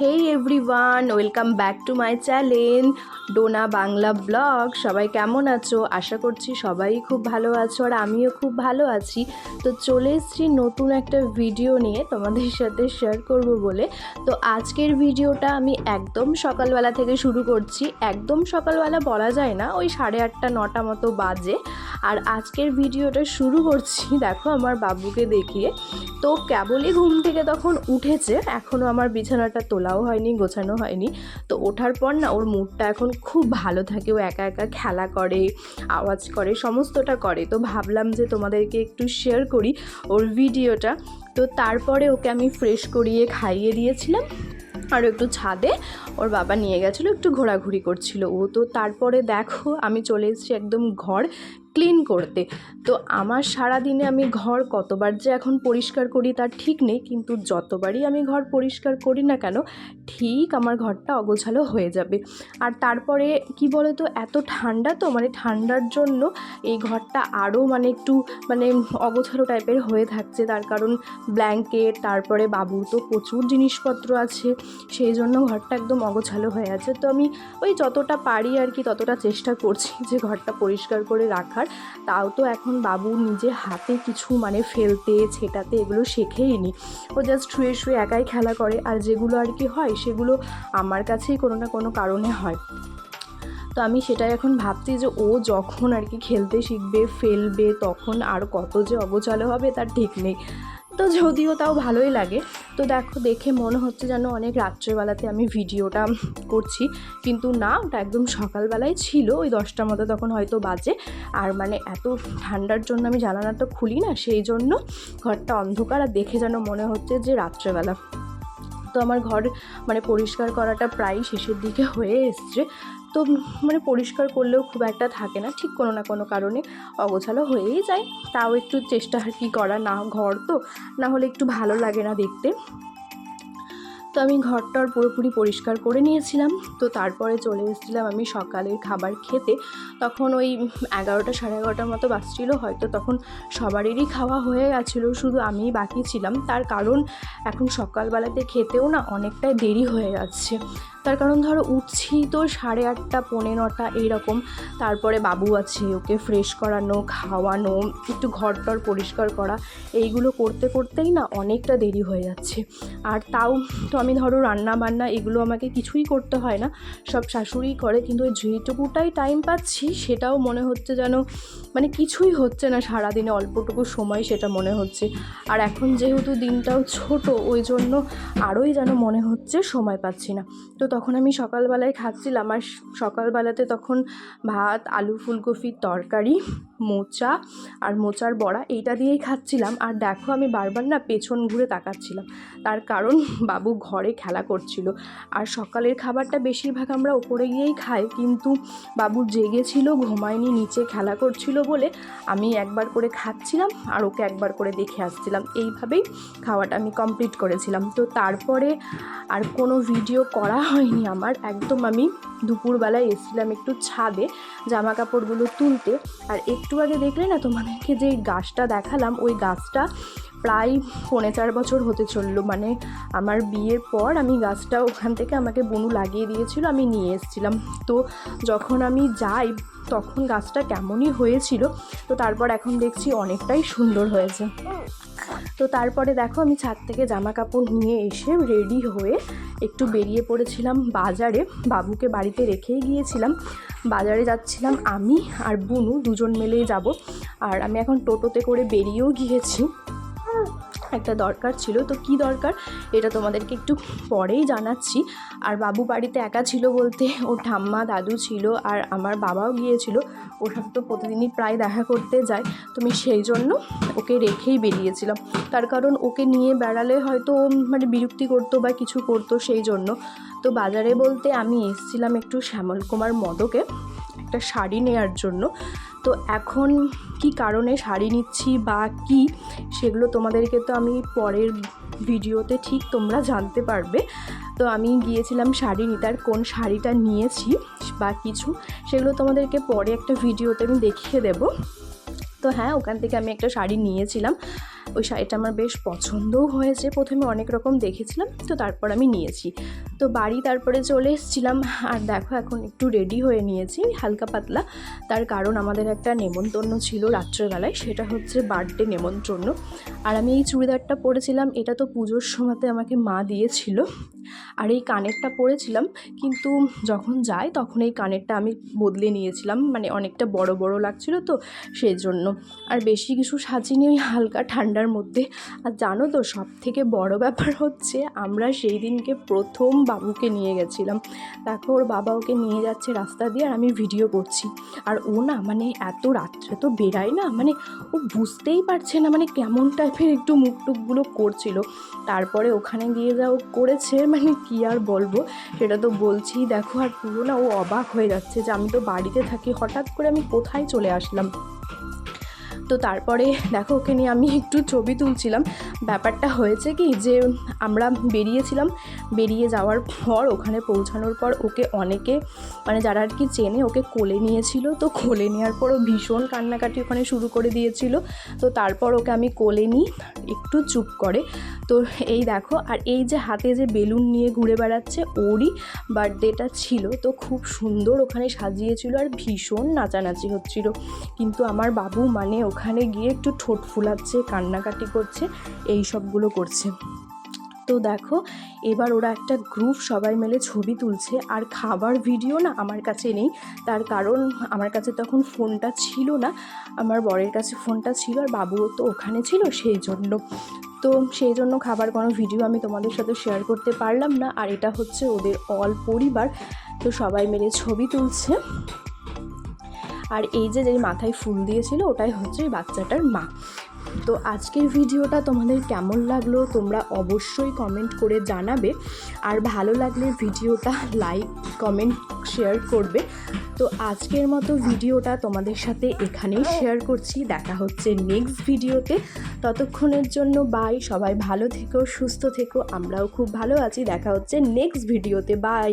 Hey everyone, welcome back to my channel Dona Bangla blog. সবাই কেমন আছো? আশা করছি সবাই খুব ভালো আছো আর আমিও খুব ভালো আছি। তো চলে এসেছি নতুন একটা ভিডিও নিয়ে তোমাদের সাথে শেয়ার করব বলে। তো আজকের ভিডিওটা আমি একদম সকালবেলা থেকে শুরু করছি। একদম সকালবেলা বলা যায় না, ওই 8:30 9টা মতো বাজে। আর আজকের ভিডিওটা শুরু করছি দেখো আমার বাবুকে দেখিয়ে। তো কেবলই ঘুম থেকে তখন উঠেছে, এখনও আমার বিছানাটা তোলাও হয়নি, গোছানো হয়নি। তো ওঠার পর না ওর মুডটা এখন খুব ভালো থাকে, ও একা একা খেলা করে, আওয়াজ করে, সমস্তটা করে। তো ভাবলাম যে তোমাদেরকে একটু শেয়ার করি ওর ভিডিওটা। তো তারপরে ওকে আমি ফ্রেশ করিয়ে খাইয়ে দিয়েছিলাম, আর একটু ছাদে ওর বাবা নিয়ে গেছিলো, একটু ঘোরাঘুরি করছিল ও। তো তারপরে দেখো আমি চলে এসেছি একদম ঘর ক্লিন করতে। তো আমার সারাদিনে আমি ঘর কতবার যে এখন পরিষ্কার করি তার ঠিক নেই, কিন্তু যতবারই আমি ঘর পরিষ্কার করি না কেন ঠিক আমার ঘরটা অগোছালো হয়ে যাবে। আর তারপরে কি বলো তো, এত ঠান্ডা, তো মানে ঠান্ডার জন্য এই ঘরটা আরও একটু অগোছালো টাইপের হয়ে থাকছে। তার কারণ ব্ল্যাঙ্কেট, তারপরে বাবুর তো প্রচুর জিনিসপত্র আছে, সেই জন্য ঘরটা একদম অগোছালো হয়ে আছে। তো আমি ওই যতটা পারি আর কি ততটা চেষ্টা করছি যে ঘরটা পরিষ্কার করে রাখার। তাও তো এখন বাবু নিজে হাতে কিছু ফেলতে ছেটাতে এগুলো শেখেই নি। ও জাস্ট শুয়ে শুয়ে একাই খেলা করে, আর যেগুলো আর কি হয় সেগুলো আমার কাছেই কোনো না কোনো কারণে হয়। তো আমি সেটাই এখন ভাবছি যে ও যখন আর কি খেলতে শিখবে, ফেলবে, তখন আর কত যে অগোছালো হবে তার ঠিক নেই। তো যদিও তাও ভালোই লাগে। তো দেখে মনে হচ্ছে যেন অনেক রাত্রেবেলাতে আমি ভিডিওটা করছি, কিন্তু না, ওটা একদম সকালবেলায় ছিল, ওই 10টার মতো তখন হয়তো বাজে। আর এত ঠান্ডার জন্য আমি জানালাটা খুলি না, সেই জন্য ঘরটা অন্ধকার, আর দেখে যেন মনে হচ্ছে যে রাত্রেবেলা। তো আমার ঘর পরিষ্কার করাটা প্রায় শেষের দিকে হয়ে এসছে। তো পরিষ্কার করলেও খুব একটা থাকে না, ঠিক কোনো না কোনো কারণে অগোছালো হয়েই যায়। তাও একটু চেষ্টা আর কি করা, না ঘর তো না হলে একটু ভালো লাগে না দেখতে। তো আমি ঘরটার পুরোপুরি পরিষ্কার করে নিয়েছিলাম। তো তারপরে চলে এসেছিলাম আমি সকালের খাবার খেতে। তখন ওই 11টা 11:30 মতো বাজছিল হয়তো, তখন সবারই খাওয়া হয়ে গেছিলো, শুধু আমিই বাকি ছিলাম। তার কারণ এখন সকালবেলাতে খেতেও না অনেকটাই দেরি হয়ে যাচ্ছে। তার কারণ ধরো উঠছি তো 8:30 পৌনে 9টা এইরকম। তারপরে বাবু আছে, ওকে ফ্রেশ করানো, খাওয়ানো, একটু ঘরটর পরিষ্কার করা, এইগুলো করতে করতেই না অনেকটা দেরি হয়ে যাচ্ছে। আর তাও তো আমি ধরো রান্না বান্না এগুলো আমাকে কিছুই করতে হয় না, সব শাশুড়িই করে, কিন্তু ওই যেটুকুটাই টাইম পাচ্ছি সেটাও মনে হচ্ছে যেন কিছুই হচ্ছে না সারাদিনে, অল্পটুকু সময় সেটা মনে হচ্ছে। আর এখন যেহেতু দিনটাও ছোট, ওই জন্য আরোই যেন মনে হচ্ছে সময় পাচ্ছি না। তো তখন আমি সকালবেলায় খাচ্ছিলাম, আর সকালবেলাতে তখন ভাত, আলু ফুলকপির তরকারি, মোচা আর মোচার বড়া, এইটা দিয়েই খাচ্ছিলাম। আর দেখো আমি বারবার না পেছন ঘুরে তাকাচ্ছিলাম, তার কারণ বাবু ঘরে খেলা করছিল। আর সকালের খাবারটা বেশিরভাগ আমরা উপরে গিয়েই খাই, কিন্তু বাবু জেগেছিল, ঘুমায়নি, নিচে খেলা করছিল বলে আমি একবার করে খাচ্ছিলাম আর ওকে একবার করে দেখে আসছিলাম। এইভাবেই খাওয়াটা আমি কমপ্লিট করেছিলাম। তো তারপরে আর কোনো ভিডিও করা হয়নি আমার। একদম আমি দুপুরবেলায় এসেছিলাম একটু ছাদে জামা কাপড়গুলো তুলতে। আর একটু আগে দেখলে না তোমাদেরকে যে গাছটা দেখালাম, ওই গাছটা প্রায় 4.5 বছর হতে চললো। আমার বিয়ের পর আমি গাছটা ওখান থেকে আমাকে বনু লাগিয়ে দিয়েছিল, আমি নিয়ে এসেছিলাম। তো যখন আমি যাই তখন গাছটা কেমনই হয়েছিল, তো তারপর এখন দেখছি অনেকটাই সুন্দর হয়েছে। তো তারপরে দেখো আমি ছাদ থেকে জামা কাপড় নিয়ে এসে রেডি হয়ে একটু বেরিয়ে পড়েছিলাম বাজারে। বাবুকে বাড়িতে রেখেই গিয়েছিলাম, বাজারে যাচ্ছিলাম আমি আর বুনু, দুজন মিলেই যাব। আর আমি এখন টোটোতে করে বেরিয়েও গিয়েছি, একটা দরকার ছিল। তো কি দরকার এটা তোমাদেরকে একটু পরেই জানাচ্ছি। আর বাবু বাড়িতে একা ছিল বলতে ওর ঠাম্মা দাদু ছিল, আর আমার বাবাও গিয়েছিল। ওর সাথে তো প্রতিদিনই প্রায় দেখা করতে যায়, তুমি সেই জন্য ওকে রেখেই বেরিয়েছিলাম। তার কারণ ওকে নিয়ে বেড়ালে হয়তো বিরক্তি করতো বা কিছু করতো, সেই জন্য। তো বাজারে বলতে আমি এসেছিলাম একটু শ্যামল কুমার মদকে একটা শাড়ি নেওয়ার জন্য। তো এখন কি কারণে শাড়ি নিচ্ছি বা কি, সেগুলো তোমাদেরকে তো আমি পরের ভিডিওতে ঠিক তোমরা জানতে পারবে। তো আমি গিয়েছিলাম শাড়ি নিতে, আর কোন শাড়িটা নিয়েছি বা কিছু সেগুলো তোমাদেরকে পরে একটা ভিডিওতে আমি দেখিয়ে দেব। তো হ্যাঁ, ওখান থেকে আমি একটা শাড়ি নিয়েছিলাম। ওই শাড়িটা আমার বেশ পছন্দও হয়েছে। প্রথমে অনেক রকম দেখেছিলাম, তো তারপর আমি নিয়েছি। তো বাড়ি তারপরে চলে এসেছিলাম। আর দেখো এখন একটু রেডি হয়ে নিয়েছি হালকা পাতলা, তার কারণ আমাদের একটা নেমন্তন্ন ছিল রাত্রেবেলায়, সেটা হচ্ছে বার্থডে নেমন্তন্ন। আর আমি এই চুড়িদারটা পরেছিলাম, এটা তো পুজোর সময়তে আমাকে মা দিয়েছিল। আর এই কানেরটা পরেছিলাম, কিন্তু যখন যাই তখন এই কানেরটা আমি বদলে নিয়েছিলাম, মানে অনেকটা বড় বড় লাগছিল তো সেই জন্য। আর বেশি কিছু সাজিনি, ওই হালকা ঠান্ডার মধ্যে। আর জানো তো সব থেকে বড় ব্যাপার হচ্ছে, আমরা সেই দিনকে প্রথম বাবুকে নিয়ে গেছিলাম। দেখো ওর বাবা ওকে নিয়ে যাচ্ছে রাস্তা দিয়ে, আর আমি ভিডিও করছি। আর ও না মানে এত রাত্রে তো বেরায় না, মানে ও বুঝতেই পারছে না, মানে কেমন টাইপের একটু মুখ টুকগুলো করছিল। তারপরে ওখানে গিয়ে যা ও করেছে, মানে কি আর বলবো, সেটা তো বলছি। দেখো আর পুরো না ও অবাক হয়ে যাচ্ছে যে আমি তো বাড়িতে থাকি, হঠাৎ করে আমি কোথায় চলে আসলাম। তো তারপরে দেখো ওকে নিয়ে আমি একটু ছবি তুলছিলাম। ব্যাপারটা হয়েছে কি, যে আমরা বেরিয়েছিলাম, বেরিয়ে যাওয়ার পর ওখানে পৌঁছানোর পর ওকে অনেকে, মানে যারা আর কি চেনে, ওকে কোলে নিয়েছিল। তো কোলে নেওয়ার পর ও ভীষণ কান্নাকাটি ওখানে শুরু করে দিয়েছিল। তো তারপর ওকে আমি কোলে নিই, একটু চুপ করে। তো এই দেখো, আর এই যে হাতে যে বেলুন নিয়ে ঘুরে বেড়াচ্ছে, ওরই বার্থডেটা ছিল। তো খুব সুন্দর ওখানে সাজিয়েছিল আর ভীষণ নাচানাচি হচ্ছিল। কিন্তু আমার বাবু মানে ওখানে গিয়ে একটু ঠোঁট ফুলাচ্ছে, কান্নাকাটি করছে, এই সবগুলো করছে। তো দেখো এবার ওরা একটা গ্রুপ সবাই মিলে ছবি তুলছে। আর খাবার ভিডিও না আমার কাছে নেই, তার কারণ আমার কাছে তখন ফোনটা ছিল না, আমার বরের কাছে ফোনটা ছিল, আর বাবুও তো ওখানে ছিল সেই জন্য। তো সেই জন্য খাবার কোনো ভিডিও আমি তোমাদের সাথে শেয়ার করতে পারলাম না। আর এটা হচ্ছে ওদের অল পরিবার, তো সবাই মিলে ছবি তুলছে। আর এই যে মাথায় ফুল দিয়েছিল, ওটাই হচ্ছে ওই বাচ্চাটার মা। তো আজকের ভিডিওটা তোমাদের কেমন লাগলো তোমরা অবশ্যই কমেন্ট করে জানাবে। আর ভালো লাগলে ভিডিওটা লাইক, কমেন্ট, শেয়ার করবে। তো আজকের মতো ভিডিওটা তোমাদের সাথে এখানেই শেয়ার করছি। দেখা হচ্ছে নেক্সট ভিডিওতে। ততক্ষণের জন্য বাই। সবাই ভালো থেকো, সুস্থ থেকো। আমরাও খুব ভালো আছি। দেখা হচ্ছে নেক্সট ভিডিওতে। বাই।